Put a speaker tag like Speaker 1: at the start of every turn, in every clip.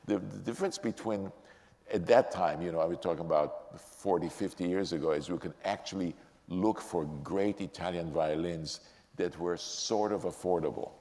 Speaker 1: The difference between, at that time, I was talking about 40, 50 years ago, is we could actually look for great Italian violins that were sort of affordable.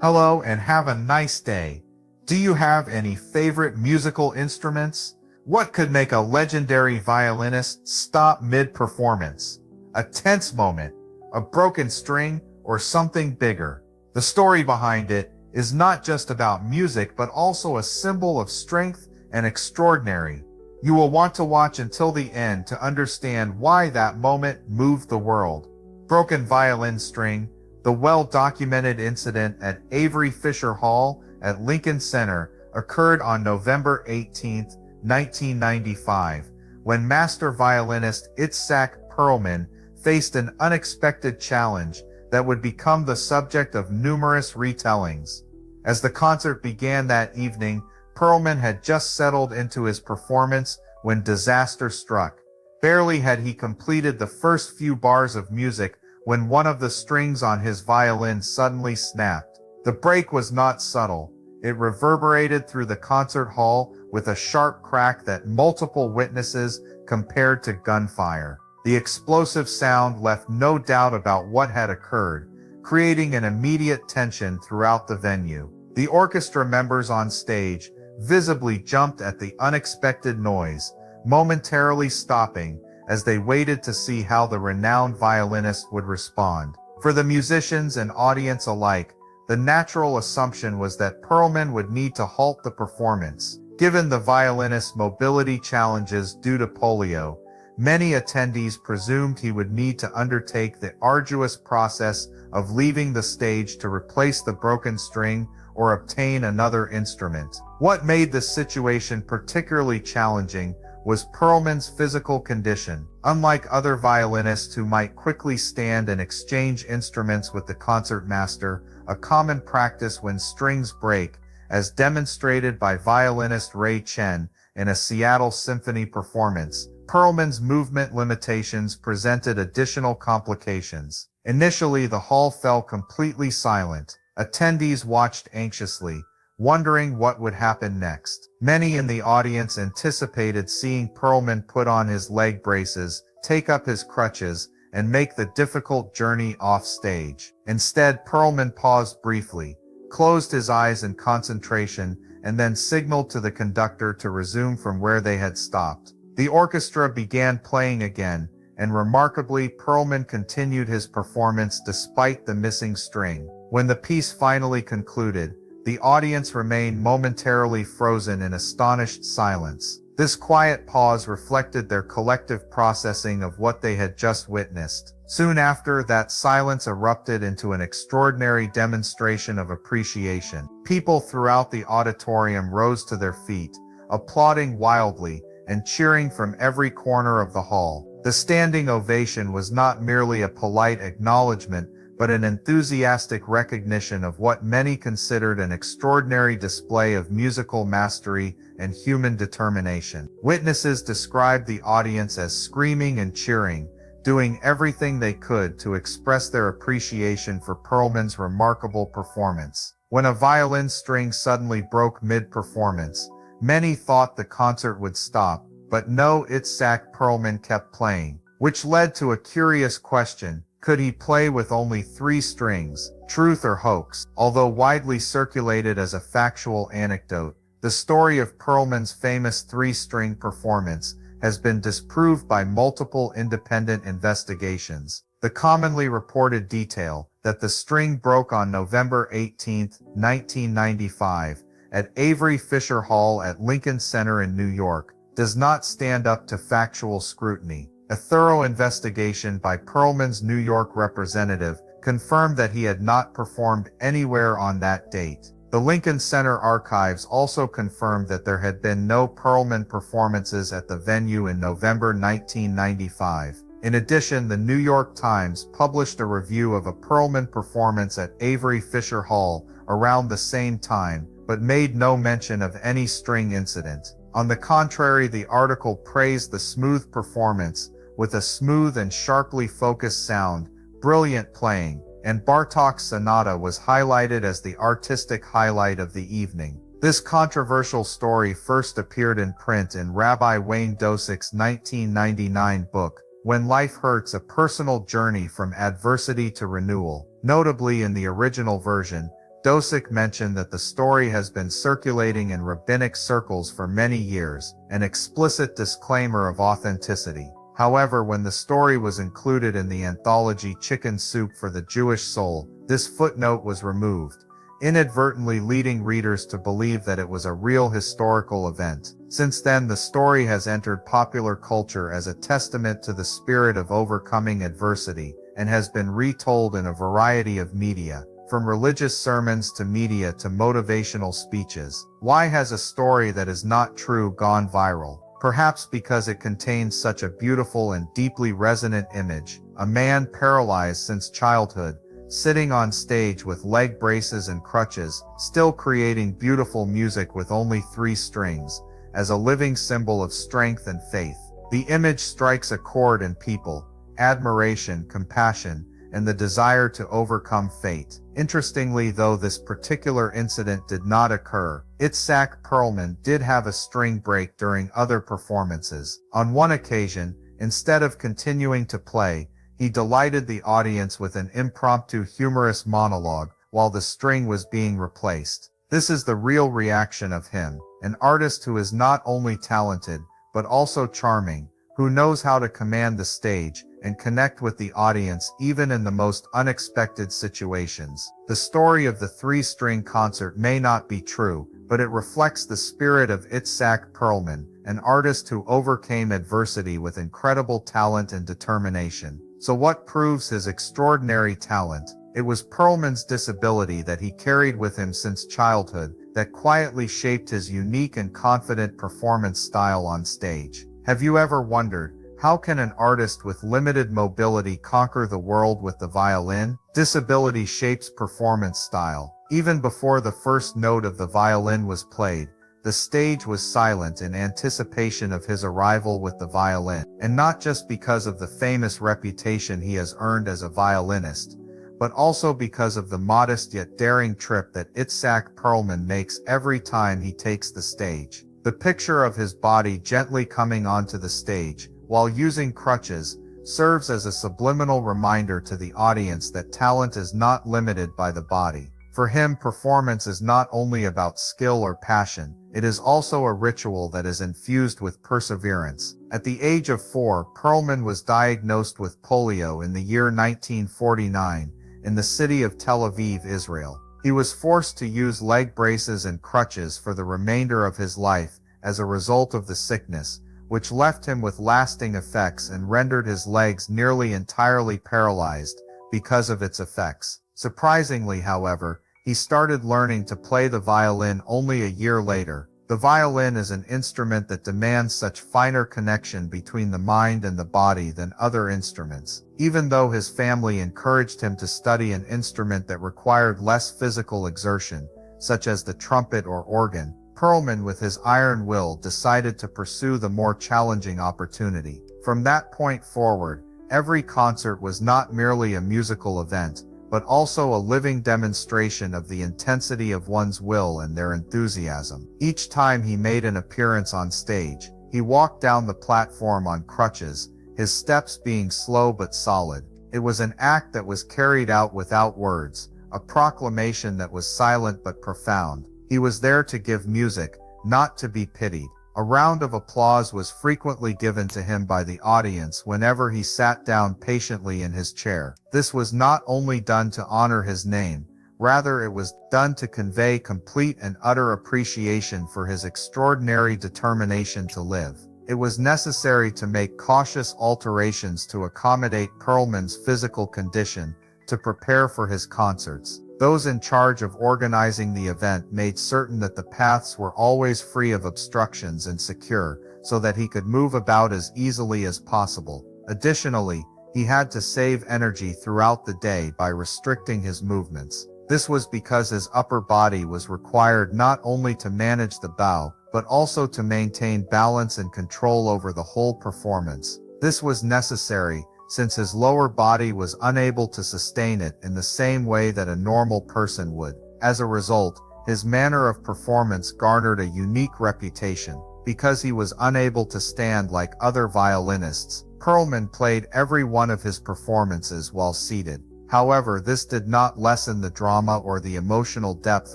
Speaker 2: Hello and have a nice day. Do you have any favorite musical instruments? What could make a legendary violinist stop mid-performance? A tense moment, a broken string, or something bigger? The story behind it is not just about music but also a symbol of strength and extraordinary. You will want to watch until the end to understand why that moment moved the world. Broken violin string, the well-documented incident at Avery Fisher Hall at Lincoln Center occurred on November 18, 1995, when master violinist Itzhak Perlman faced an unexpected challenge that would become the subject of numerous retellings. As the concert began that evening, Perlman had just settled into his performance when disaster struck. Barely had he completed the first few bars of music when one of the strings on his violin suddenly snapped. The break was not subtle. It reverberated through the concert hall with a sharp crack that multiple witnesses compared to gunfire. The explosive sound left no doubt about what had occurred, creating an immediate tension throughout the venue. The orchestra members on stage visibly jumped at the unexpected noise, momentarily stopping as they waited to see how the renowned violinist would respond. For the musicians and audience alike, the natural assumption was that Perlman would need to halt the performance. Given the violinist's mobility challenges due to polio, many attendees presumed he would need to undertake the arduous process of leaving the stage to replace the broken string or obtain another instrument. What made the situation particularly challenging was Perlman's physical condition. Unlike other violinists who might quickly stand and exchange instruments with the concertmaster, a common practice when strings break, as demonstrated by violinist Ray Chen in a Seattle Symphony performance, Perlman's movement limitations presented additional complications. Initially, the hall fell completely silent. Attendees watched anxiously, wondering what would happen next. Many in the audience anticipated seeing Perlman put on his leg braces, take up his crutches, and make the difficult journey off stage. Instead, Perlman paused briefly, closed his eyes in concentration, and then signaled to the conductor to resume from where they had stopped. The orchestra began playing again, and remarkably, Perlman continued his performance despite the missing string. When the piece finally concluded, the audience remained momentarily frozen in astonished silence. This quiet pause reflected their collective processing of what they had just witnessed. Soon after, that silence erupted into an extraordinary demonstration of appreciation. People throughout the auditorium rose to their feet, applauding wildly and cheering from every corner of the hall. The standing ovation was not merely a polite acknowledgement, but an enthusiastic recognition of what many considered an extraordinary display of musical mastery and human determination. Witnesses described the audience as screaming and cheering, doing everything they could to express their appreciation for Perlman's remarkable performance. When a violin string suddenly broke mid-performance, many thought the concert would stop, but no, Itzhak Perlman kept playing, which led to a curious question. Could he play with only 3 strings? Truth or hoax? Although widely circulated as a factual anecdote, the story of Perlman's famous 3-string performance has been disproved by multiple independent investigations. The commonly reported detail that the string broke on November 18, 1995, at Avery Fisher Hall at Lincoln Center in New York, does not stand up to factual scrutiny. A thorough investigation by Perlman's New York representative confirmed that he had not performed anywhere on that date. The Lincoln Center archives also confirmed that there had been no Perlman performances at the venue in November 1995. In addition, the New York Times published a review of a Perlman performance at Avery Fisher Hall around the same time, but made no mention of any string incident. On the contrary, the article praised the smooth performance, with a smooth and sharply focused sound, brilliant playing, and Bartók's sonata was highlighted as the artistic highlight of the evening. This controversial story first appeared in print in Rabbi Wayne Dosik's 1999 book, When Life Hurts: A Personal Journey from Adversity to Renewal. Notably, in the original version, Dosik mentioned that the story has been circulating in rabbinic circles for many years, an explicit disclaimer of authenticity. However, when the story was included in the anthology Chicken Soup for the Jewish Soul, this footnote was removed, inadvertently leading readers to believe that it was a real historical event. Since then, the story has entered popular culture as a testament to the spirit of overcoming adversity, and has been retold in a variety of media, from religious sermons to media to motivational speeches. Why has a story that is not true gone viral? Perhaps because it contains such a beautiful and deeply resonant image: a man paralyzed since childhood, sitting on stage with leg braces and crutches, still creating beautiful music with only 3 strings, as a living symbol of strength and faith. The image strikes a chord in people: admiration, compassion, and the desire to overcome fate. Interestingly, though this particular incident did not occur, Itzhak Perlman did have a string break during other performances. On one occasion, instead of continuing to play, he delighted the audience with an impromptu humorous monologue while the string was being replaced. This is the real reaction of him, an artist who is not only talented, but also charming, who knows how to command the stage and connect with the audience even in the most unexpected situations. The story of the 3-string concert may not be true, but it reflects the spirit of Itzhak Perlman, an artist who overcame adversity with incredible talent and determination. So what proves his extraordinary talent? It was Perlman's disability that he carried with him since childhood that quietly shaped his unique and confident performance style on stage. Have you ever wondered, how can an artist with limited mobility conquer the world with the violin? Disability shapes performance style. Even before the first note of the violin was played, the stage was silent in anticipation of his arrival with the violin, and not just because of the famous reputation he has earned as a violinist, but also because of the modest yet daring trip that Itzhak Perlman makes every time he takes the stage. The picture of his body gently coming onto the stage, while using crutches, serves as a subliminal reminder to the audience that talent is not limited by the body. For him, performance is not only about skill or passion, it is also a ritual that is infused with perseverance. At the age of 4, Perlman was diagnosed with polio in the year 1949 in the city of Tel Aviv, Israel. He was forced to use leg braces and crutches for the remainder of his life as a result of the sickness, which left him with lasting effects and rendered his legs nearly entirely paralyzed because of its effects. Surprisingly, however, he started learning to play the violin only a year later. The violin is an instrument that demands such finer connection between the mind and the body than other instruments. Even though his family encouraged him to study an instrument that required less physical exertion, such as the trumpet or organ, Perlman, with his iron will, decided to pursue the more challenging opportunity. From that point forward, every concert was not merely a musical event, but also a living demonstration of the intensity of one's will and their enthusiasm. Each time he made an appearance on stage, he walked down the platform on crutches, his steps being slow but solid. It was an act that was carried out without words, a proclamation that was silent but profound. He was there to give music, not to be pitied. A round of applause was frequently given to him by the audience whenever he sat down patiently in his chair. This was not only done to honor his name, rather it was done to convey complete and utter appreciation for his extraordinary determination to live. It was necessary to make cautious alterations to accommodate Perlman's physical condition to prepare for his concerts. Those in charge of organizing the event made certain that the paths were always free of obstructions and secure, so that he could move about as easily as possible. Additionally, he had to save energy throughout the day by restricting his movements. This was because his upper body was required not only to manage the bow, but also to maintain balance and control over the whole performance. This was necessary, since his lower body was unable to sustain it in the same way that a normal person would. As a result, his manner of performance garnered a unique reputation. Because he was unable to stand like other violinists, Perlman played every one of his performances while seated. However, this did not lessen the drama or the emotional depth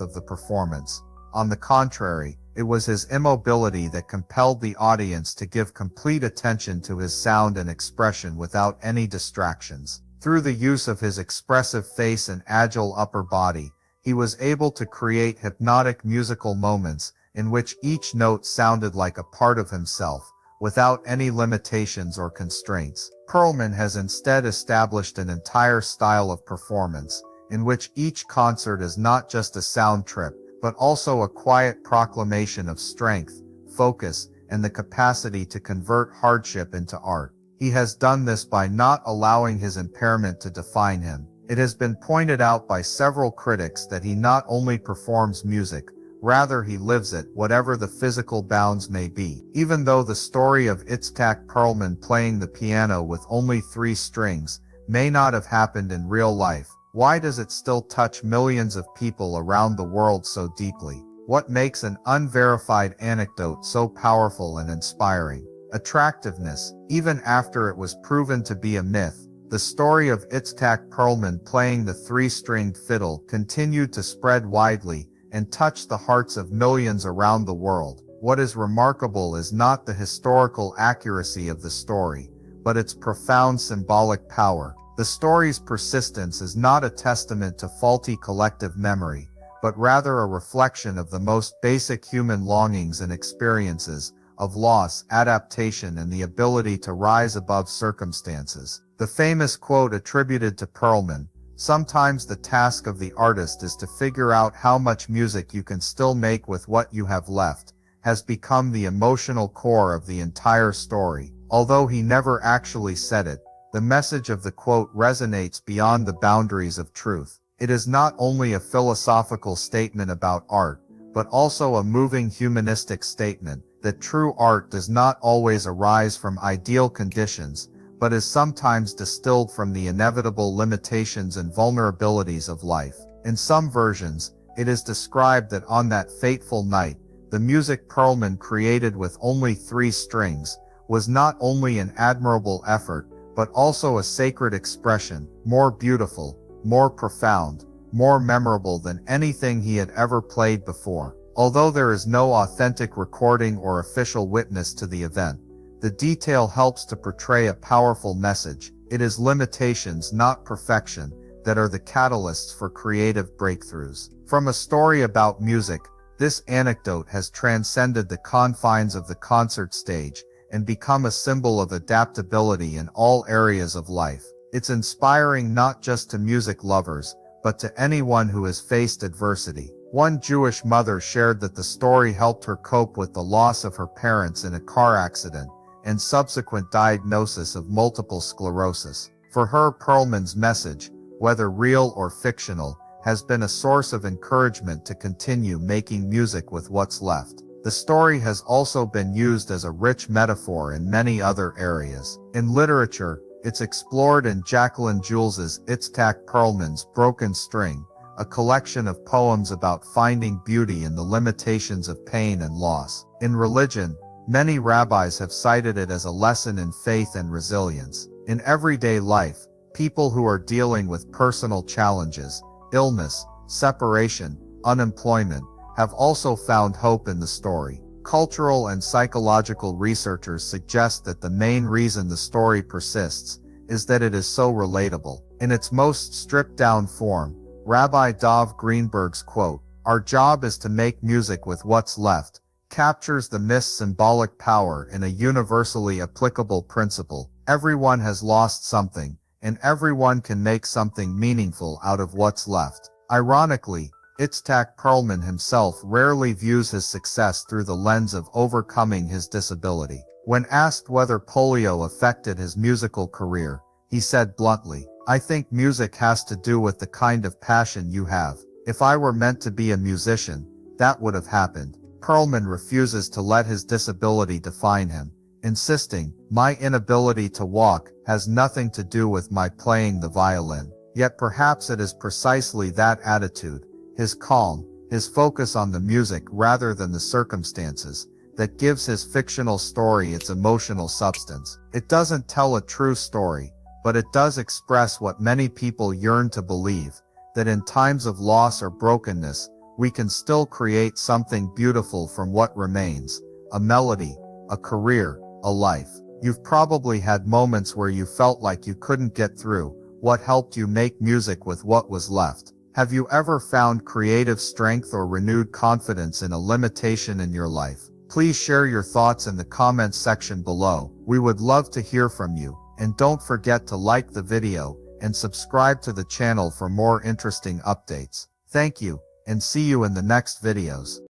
Speaker 2: of the performance. On the contrary, it was his immobility that compelled the audience to give complete attention to his sound and expression without any distractions. Through the use of his expressive face and agile upper body, he was able to create hypnotic musical moments in which each note sounded like a part of himself, without any limitations or constraints. Perlman has instead established an entire style of performance, in which each concert is not just a sound trip, but also a quiet proclamation of strength, focus, and the capacity to convert hardship into art. He has done this by not allowing his impairment to define him. It has been pointed out by several critics that he not only performs music, rather he lives it, whatever the physical bounds may be. Even though the story of Itzhak Perlman playing the piano with only 3 strings may not have happened in real life, why does it still touch millions of people around the world so deeply? What makes an unverified anecdote so powerful and inspiring? Attractiveness. Even after it was proven to be a myth, the story of Itzhak Perlman playing the 3-stringed fiddle continued to spread widely and touch the hearts of millions around the world. What is remarkable is not the historical accuracy of the story, but its profound symbolic power. The story's persistence is not a testament to faulty collective memory, but rather a reflection of the most basic human longings and experiences, of loss, adaptation, and the ability to rise above circumstances. The famous quote attributed to Perlman, "Sometimes the task of the artist is to figure out how much music you can still make with what you have left," has become the emotional core of the entire story. Although he never actually said it, the message of the quote resonates beyond the boundaries of truth. It is not only a philosophical statement about art, but also a moving humanistic statement that true art does not always arise from ideal conditions, but is sometimes distilled from the inevitable limitations and vulnerabilities of life. In some versions, it is described that on that fateful night, the music Perlman created with only 3 strings was not only an admirable effort, but also a sacred expression, more beautiful, more profound, more memorable than anything he had ever played before. Although there is no authentic recording or official witness to the event, the detail helps to portray a powerful message. It is limitations, not perfection, that are the catalysts for creative breakthroughs. From a story about music, this anecdote has transcended the confines of the concert stage and become a symbol of adaptability in all areas of life. It's inspiring not just to music lovers, but to anyone who has faced adversity. One Jewish mother shared that the story helped her cope with the loss of her parents in a car accident and subsequent diagnosis of multiple sclerosis. For her, Perlman's message, whether real or fictional, has been a source of encouragement to continue making music with what's left. The story has also been used as a rich metaphor in many other areas. In literature, it's explored in Jacqueline Jules's Itzhak Perlman's Broken String, a collection of poems about finding beauty in the limitations of pain and loss. In religion, many rabbis have cited it as a lesson in faith and resilience. In everyday life, people who are dealing with personal challenges, illness, separation, unemployment, have also found hope in the story. Cultural and psychological researchers suggest that the main reason the story persists is that it is so relatable. In its most stripped-down form, Rabbi Dov Greenberg's quote, "Our job is to make music with what's left," captures the myth's symbolic power in a universally applicable principle. Everyone has lost something, and everyone can make something meaningful out of what's left. Ironically, Itzhak Perlman himself rarely views his success through the lens of overcoming his disability. When asked whether polio affected his musical career, he said bluntly, "I think music has to do with the kind of passion you have. If I were meant to be a musician, that would have happened." Perlman refuses to let his disability define him, insisting, "My inability to walk has nothing to do with my playing the violin." Yet perhaps it is precisely that attitude, his calm, his focus on the music rather than the circumstances, that gives his fictional story its emotional substance. It doesn't tell a true story, but it does express what many people yearn to believe, that in times of loss or brokenness, we can still create something beautiful from what remains, a melody, a career, a life. You've probably had moments where you felt like you couldn't get through. What helped you make music with what was left? Have you ever found creative strength or renewed confidence in a limitation in your life? Please share your thoughts in the comments section below. We would love to hear from you, and don't forget to like the video and subscribe to the channel for more interesting updates. Thank you, and see you in the next videos.